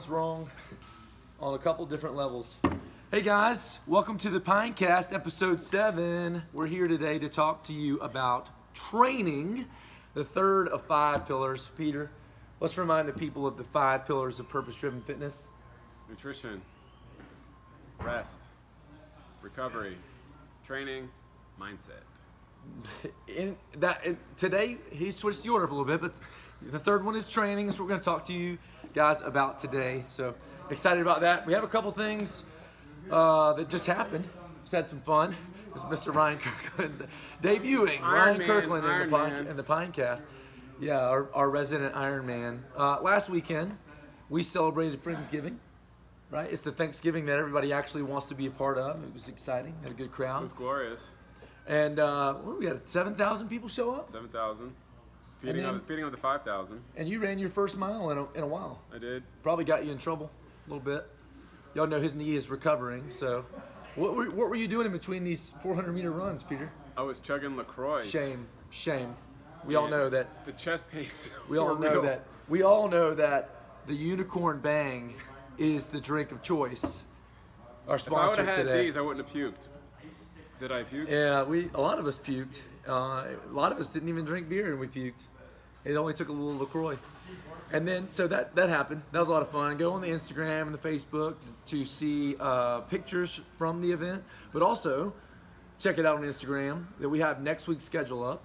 Wrong on a couple different levels. Hey guys, welcome to the Pinecast episode 7. We're here today to talk to you about training, the third of 5 pillars. Peter, let's remind the people of the 5 pillars of purpose-driven fitness. Nutrition, rest, recovery, training, mindset. Today he switched the order up a little bit, but the third one is training. That's what we're going to talk to you guys about today. So excited about that. We have a couple things that just happened. Just had some fun. It was Mr. Ryan Kirkland debuting. Ryan Kirkland in the Pinecast. Yeah, our resident Iron Man. Last weekend we celebrated Friendsgiving. Right, it's the Thanksgiving that everybody actually wants to be a part of. It was exciting. Had a good crowd. It was glorious. And we had 7,000 people show up. 7,000. Feeding on the 5,000. And you ran your first mile in a while. I did. Probably got you in trouble a little bit. Y'all know his knee is recovering. So, what were you doing in between these 400-meter runs, Peter? I was chugging LaCroix. Shame. We all know that. The chest pains. We all know that the Unicorn Bang is the drink of choice. Our sponsor today. If I would have had these, I wouldn't have puked. Did I puke? Yeah, a lot of us puked. A lot of us didn't even drink beer and we puked. It only took a little LaCroix. And then, so that happened. That was a lot of fun. Go on the Instagram and the Facebook to see pictures from the event. But also, check it out on Instagram that we have next week's schedule up.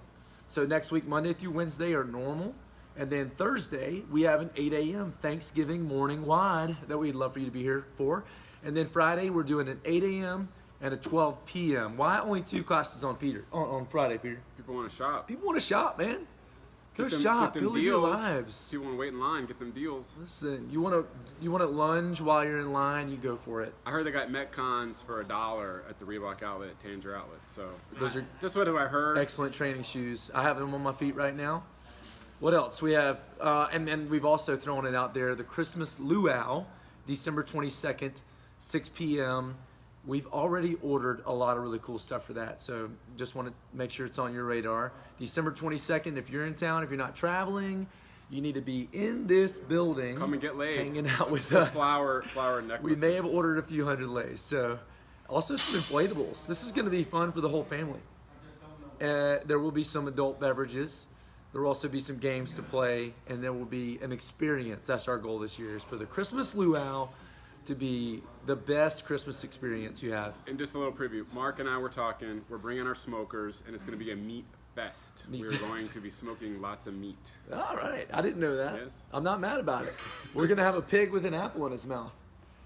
So next week, Monday through Wednesday are normal. And then Thursday, we have an 8 a.m. Thanksgiving morning wide that we'd love for you to be here for. And then Friday, we're doing an 8 a.m. and a 12 p.m. Why only 2 classes on Friday, Peter? People want to shop. People want to shop, man. Go shop. Go live your lives. You want to wait in line, get them deals. Listen, you want to lunge while you're in line, you go for it. I heard they got Metcons for $1 at the Reebok outlet, Tanger outlet. So those are just what I heard. Excellent training shoes. I have them on my feet right now. What else? We have, and then we've also thrown it out there, the Christmas Luau, December 22nd, 6 p.m. We've already ordered a lot of really cool stuff for that, so just want to make sure it's on your radar. December 22nd, if you're in town, if you're not traveling, you need to be in this building. Come and get laid. Hanging out with us. Flower necklaces. We may have ordered a few hundred lays. So, also some inflatables. This is going to be fun for the whole family. There will be some adult beverages. There will also be some games to play, and there will be an experience. That's our goal this year, is for the Christmas Luau to be the best Christmas experience you have. And just a little preview. Mark and I were talking. We're bringing our smokers, and it's going to be a meat fest. We're going to be smoking lots of meat. All right. I didn't know that. Yes. I'm not mad about it. We're going to have a pig with an apple in his mouth.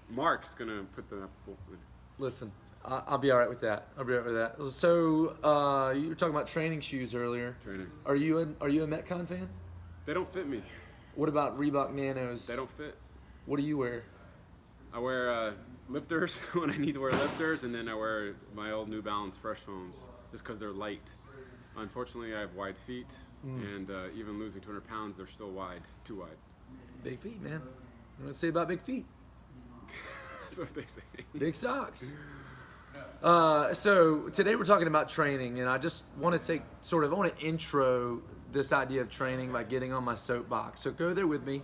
Mark's going to put the apple in. Listen, I'll be all right with that. So, you were talking about training shoes earlier. Training. Are you a Metcon fan? They don't fit me. What about Reebok Nanos? They don't fit. What do you wear? I wear lifters when I need to wear lifters, and then I wear my old New Balance Fresh Foams just because they're light. Unfortunately, I have wide feet, and even losing 200 pounds, they're still wide, too wide. Big feet, man. What do you say about big feet? That's what they say. Big socks. So today we're talking about training, and I just want to I want to intro this idea of training by getting on my soapbox. So go there with me,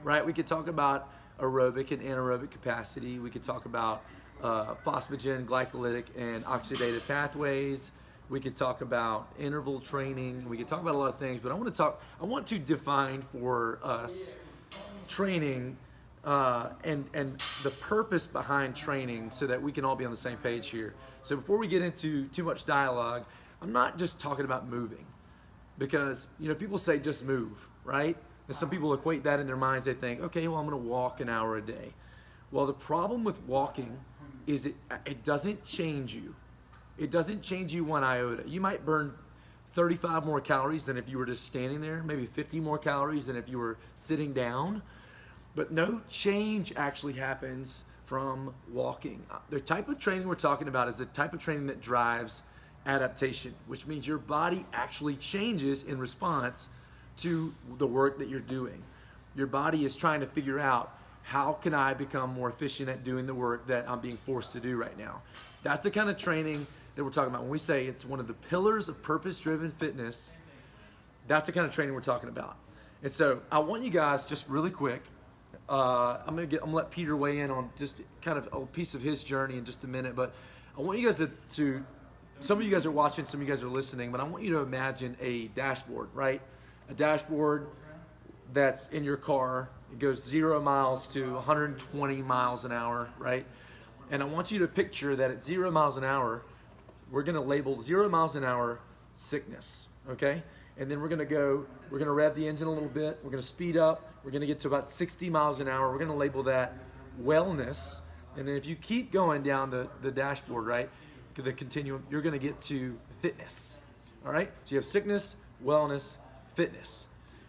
right? We could talk about aerobic and anaerobic capacity. We could talk about phosphagen, glycolytic, and oxidative pathways. We could talk about interval training. We could talk about a lot of things, but I want to define for us training and the purpose behind training so that we can all be on the same page here. So before we get into too much dialogue, I'm not just talking about moving, because people say just move, right? And some people equate that in their minds. They think, okay, well, I'm going to walk an hour a day. Well, the problem with walking is it doesn't change you. It doesn't change you one iota. You might burn 35 more calories than if you were just standing there, maybe 50 more calories than if you were sitting down. But no change actually happens from walking. The type of training we're talking about is the type of training that drives adaptation, which means your body actually changes in response to the work that you're doing. Your body is trying to figure out, how can I become more efficient at doing the work that I'm being forced to do right now? That's the kind of training that we're talking about. When we say it's one of the pillars of purpose-driven fitness, that's the kind of training we're talking about. And so I want you guys, just really quick, I'm gonna let Peter weigh in on just kind of a piece of his journey in just a minute. But I want you guys to some of you guys are watching, some of you guys are listening, but I want you to imagine a dashboard, right? A dashboard that's in your car. It goes 0 miles to 120 miles an hour, right? And I want you to picture that at 0 miles an hour, we're gonna label 0 miles an hour sickness, okay? And then we're gonna rev the engine a little bit, we're gonna speed up, we're gonna get to about 60 miles an hour, we're gonna label that wellness. And then if you keep going down the dashboard, right, the continuum, you're gonna get to fitness, all right? So you have sickness, wellness, fitness.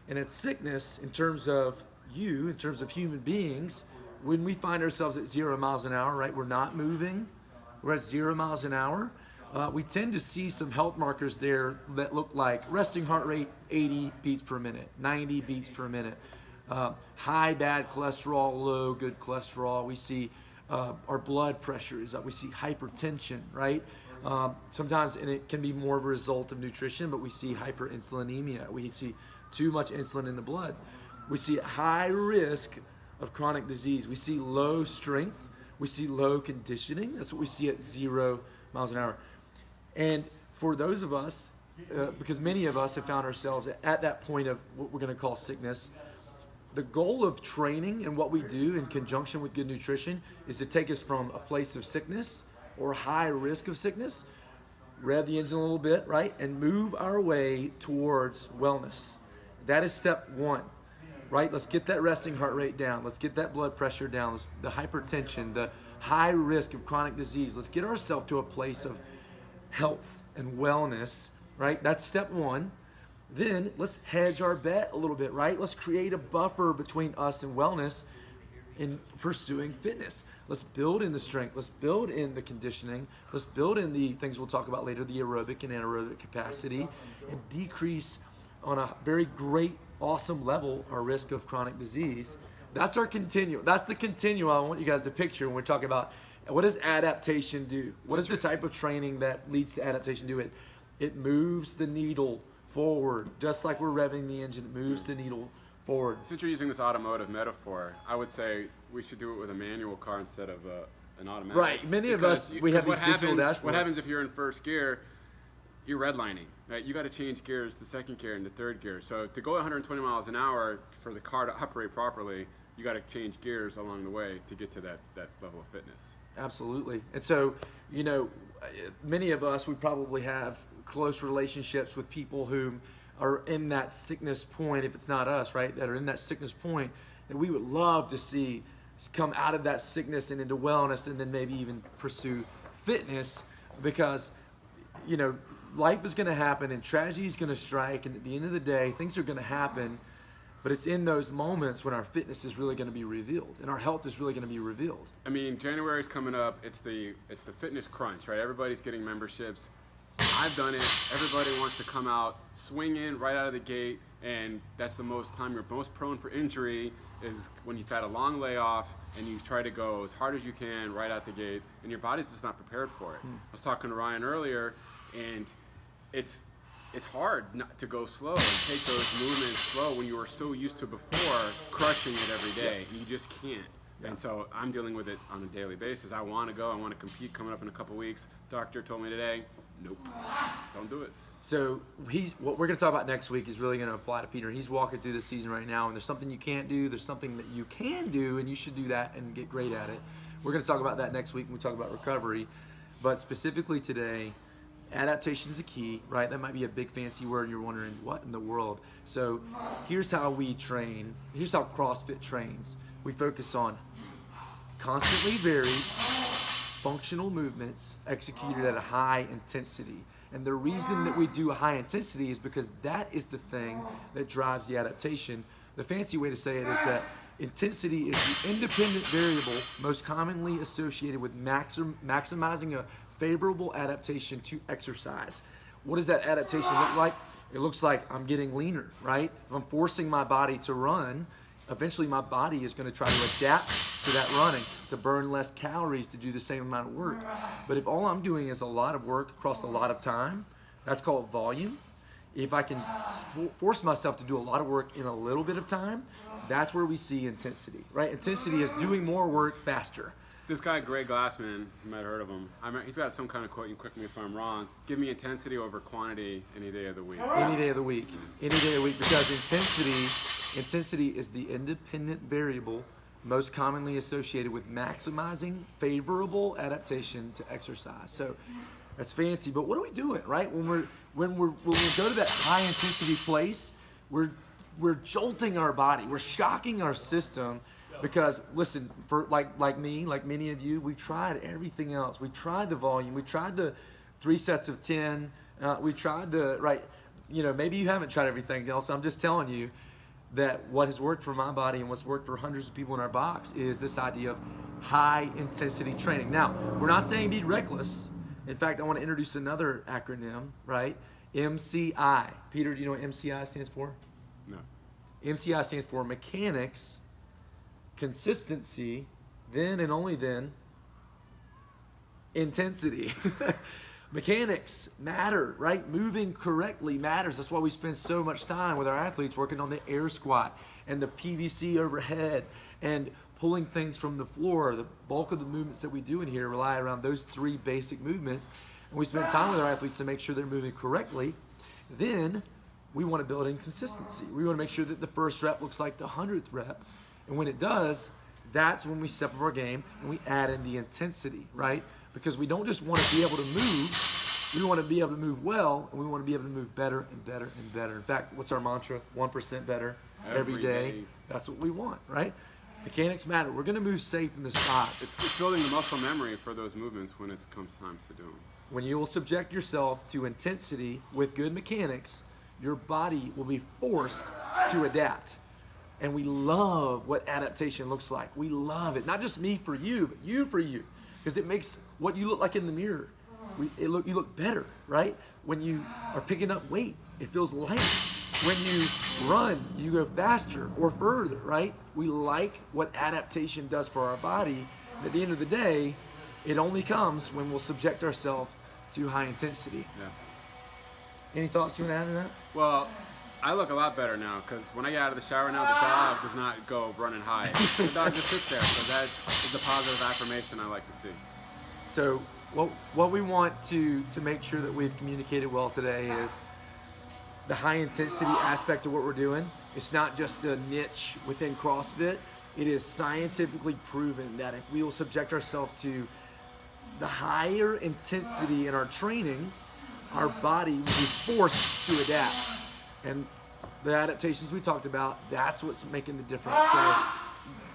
And it's sickness in terms of human beings, when we find ourselves at 0 miles an hour, right, we're not moving, we're at 0 miles an hour, we tend to see some health markers there that look like resting heart rate 80 beats per minute, 90 beats per minute, high bad cholesterol, low good cholesterol. We see our blood pressure is up. We see hypertension, right? Sometimes, and it can be more of a result of nutrition, but we see hyperinsulinemia. We see too much insulin in the blood. We see high risk of chronic disease. We see low strength. We see low conditioning. That's what we see at 0 miles an hour. And for those of us, because many of us have found ourselves at that point of what we're going to call sickness, the goal of training and what we do in conjunction with good nutrition is to take us from a place of sickness or high risk of sickness, rev the engine a little bit, right, and move our way towards wellness. That is step one, right? Let's get that resting heart rate down. Let's get that blood pressure down, the hypertension, the high risk of chronic disease. Let's get ourselves to a place of health and wellness, right? That's step one. Then let's hedge our bet a little bit, right? Let's create a buffer between us and wellness in pursuing fitness. Let's build in the strength. Let's build in the conditioning. Let's build in the things we'll talk about later, the aerobic and anaerobic capacity, and decrease on a very great, awesome level our risk of chronic disease. That's our continuum. That's the continuum I want you guys to picture when we're talking about what does adaptation do? What is the type of training that leads to adaptation do? It moves the needle forward, just like we're revving the engine. It moves the needle forward. Since you're using this automotive metaphor, I would say we should do it with a manual car instead of an automatic. Right. Many of us, we have these digital dashboards. What happens if you're in first gear? You're redlining, right? You got to change gears to second gear and to third gear. So to go 120 miles an hour for the car to operate properly, you got to change gears along the way to get to that level of fitness. Absolutely. And so, many of us, we probably have close relationships with people who are in that sickness point, if it's not us, right, that are in that sickness point, that we would love to see come out of that sickness and into wellness, and then maybe even pursue fitness, because, life is going to happen and tragedy is going to strike, and at the end of the day, things are going to happen. But it's in those moments when our fitness is really going to be revealed and our health is really going to be revealed. I mean, January's coming up. It's the fitness crunch, right? Everybody's getting memberships. I've done it. Everybody wants to come out swinging right out of the gate, and that's the most time you're most prone for injury is when you've had a long layoff and you try to go as hard as you can right out the gate, and your body's just not prepared for it. I was talking to Ryan earlier, and it's hard not to go slow and take those movements slow when you were so used to before crushing it every day. You just can't. Yeah. And so I'm dealing with it on a daily basis. I want to go. I want to compete coming up in a couple weeks. Doctor told me today, nope, don't do it. So what we're going to talk about next week is really going to apply to Peter. He's walking through the season right now, and there's something you can't do. There's something that you can do, and you should do that and get great at it. We're going to talk about that next week when we talk about recovery. But specifically today, adaptation is a key, right? That might be a big fancy word and you're wondering, what in the world? So here's how we train. Here's how CrossFit trains. We focus on constantly varied functional movements executed at a high intensity. And the reason that we do a high intensity is because that is the thing that drives the adaptation. The fancy way to say it is that intensity is the independent variable most commonly associated with maximizing a favorable adaptation to exercise. What does that adaptation look like? It looks like I'm getting leaner, right? If I'm forcing my body to run, eventually my body is going to try to adapt to that running, to burn less calories, to do the same amount of work. But if all I'm doing is a lot of work across a lot of time, that's called volume. if I can force myself to do a lot of work in a little bit of time, that's where we see intensity, right? Intensity is doing more work faster. This guy, Greg Glassman, you might have heard of him. He's got some kind of quote, you can correct me if I'm wrong. Give me intensity over quantity any day of the week. Any day of the week. Any day of the week, because intensity is the independent variable most commonly associated with maximizing favorable adaptation to exercise. So that's fancy, but what are we doing, right? When we go to that high intensity place, we're jolting our body, we're shocking our system. Because listen, for like me, like many of you, we've tried everything else. We tried the volume. We tried the 3 sets of 10. We tried maybe you haven't tried everything else. I'm just telling you that what has worked for my body and what's worked for hundreds of people in our box is this idea of high intensity training. Now, we're not saying be reckless. In fact, I want to introduce another acronym, right? MCI. Peter, do you know what MCI stands for? No. MCI stands for mechanics, consistency, then and only then, intensity. Mechanics matter, right? Moving correctly matters. That's why we spend so much time with our athletes working on the air squat and the PVC overhead and pulling things from the floor. The bulk of the movements that we do in here rely around those 3 basic movements. And we spend time with our athletes to make sure they're moving correctly. Then we want to build in consistency. We want to make sure that the first rep looks like the 100th rep. And when it does, that's when we step up our game and we add in the intensity, right? Because we don't just want to be able to move, we want to be able to move well, and we want to be able to move better and better and better. In fact, what's our mantra? 1% better every day. That's what we want, right? Mechanics matter. We're going to move safe in the spots. It's building the muscle memory for those movements when it comes time to do them. When you will subject yourself to intensity with good mechanics, your body will be forced to adapt. And we love what adaptation looks like. We love it. Not just me for you, but you for you. Because it makes what you look like in the mirror. You look better, right? When you are picking up weight, it feels light. When you run, you go faster or further, right? We like what adaptation does for our body. And at the end of the day, it only comes when we'll subject ourselves to high intensity. Yeah. Any thoughts you want to add to that? Well, I look a lot better now because when I get out of the shower now, the dog does not go running high. The dog just sits there. So that is a positive affirmation I like to see. So what we want to make sure that we've communicated well today is the high intensity aspect of what we're doing. It's not just a niche within CrossFit. It is scientifically proven that if we will subject ourselves to the higher intensity in our training, our body will be forced to adapt. And the adaptations we talked about, that's what's making the difference. So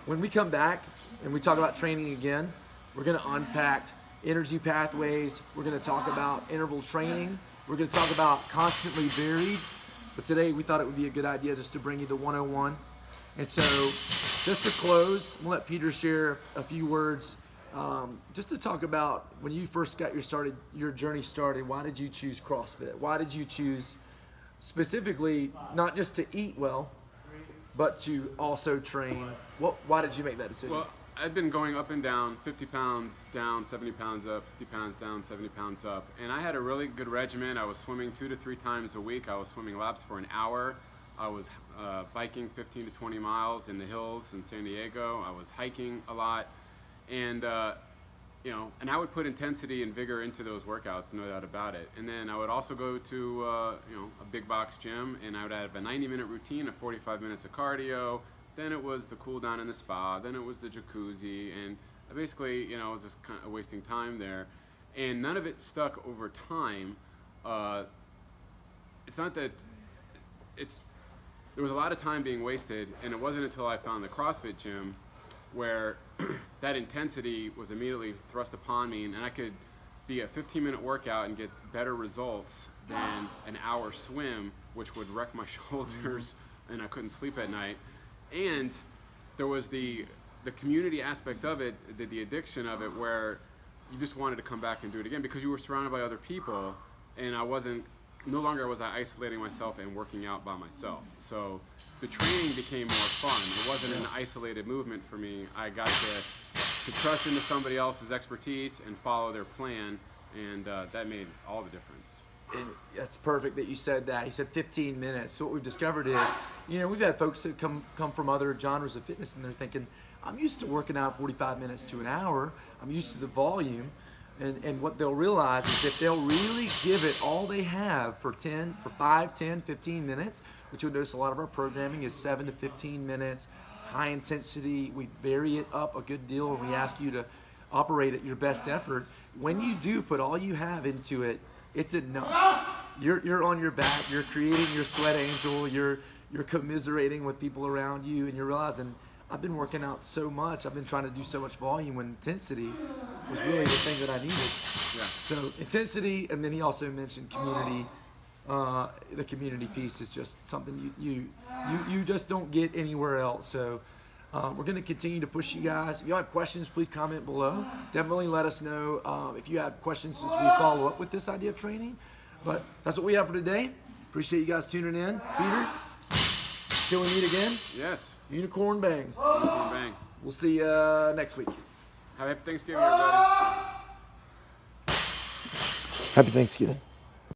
when we come back and we talk about training again, we're going to unpack energy pathways. We're going to talk about interval training. We're going to talk about constantly varied. But today we thought it would be a good idea just to bring you the 101. And so just to close, we'll let Peter share a few words just to talk about when you first got your journey started. Why did you choose CrossFit? Why did you choose specifically not just to eat well, but to also train? Why did you make that decision? Well, I'd been going up and down, 50 pounds down, 70 pounds up, 50 pounds down, 70 pounds up. And I had a really good regimen. I was swimming 2 to 3 times a week. I was swimming laps for an hour. I was biking 15 to 20 miles in the hills in San Diego. I was hiking a lot. And and I would put intensity and vigor into those workouts, no doubt about it. And then I would also go to a big box gym, and I would have a 90-minute routine of 45 minutes of cardio. Then it was the cool down in the spa. Then it was the jacuzzi, and I basically, I was just kind of wasting time there. And none of it stuck over time. It's not that there was a lot of time being wasted, and it wasn't until I found the CrossFit gym where that intensity was immediately thrust upon me, and I could be a 15-minute workout and get better results than an hour swim, which would wreck my shoulders, and I couldn't sleep at night. And there was the community aspect of it, the addiction of it, where you just wanted to come back and do it again because you were surrounded by other people, and no longer was I isolating myself and working out by myself. So the training became more fun. It wasn't an isolated movement for me. I got to trust into somebody else's expertise and follow their plan, and that made all the difference. and that's perfect that you said that. He said 15 minutes. So what we've discovered is, we've had folks that come from other genres of fitness, and they're thinking, I'm used to working out 45 minutes to an hour. I'm used to the volume. And what they'll realize is if they'll really give it all they have for 5, 10, 15 minutes, which you'll notice a lot of our programming is 7 to 15 minutes, high intensity. We vary it up a good deal, and we ask you to operate at your best effort. When you do put all you have into it, it's enough. You're on your back. You're creating your sweat angel. You're commiserating with people around you, and you're realizing, I've been working out so much. I've been trying to do so much volume when intensity was really the thing that I needed. Yeah. So intensity, and then he also mentioned community. The community piece is just something you just don't get anywhere else. So we're going to continue to push you guys. If you have questions, please comment below. Definitely let us know if you have questions as we follow up with this idea of training. But that's what we have for today. Appreciate you guys tuning in. Peter, till we meet again. Yes. Unicorn Bang. Unicorn Bang. We'll see you next week. Happy Thanksgiving, everybody. Happy Thanksgiving.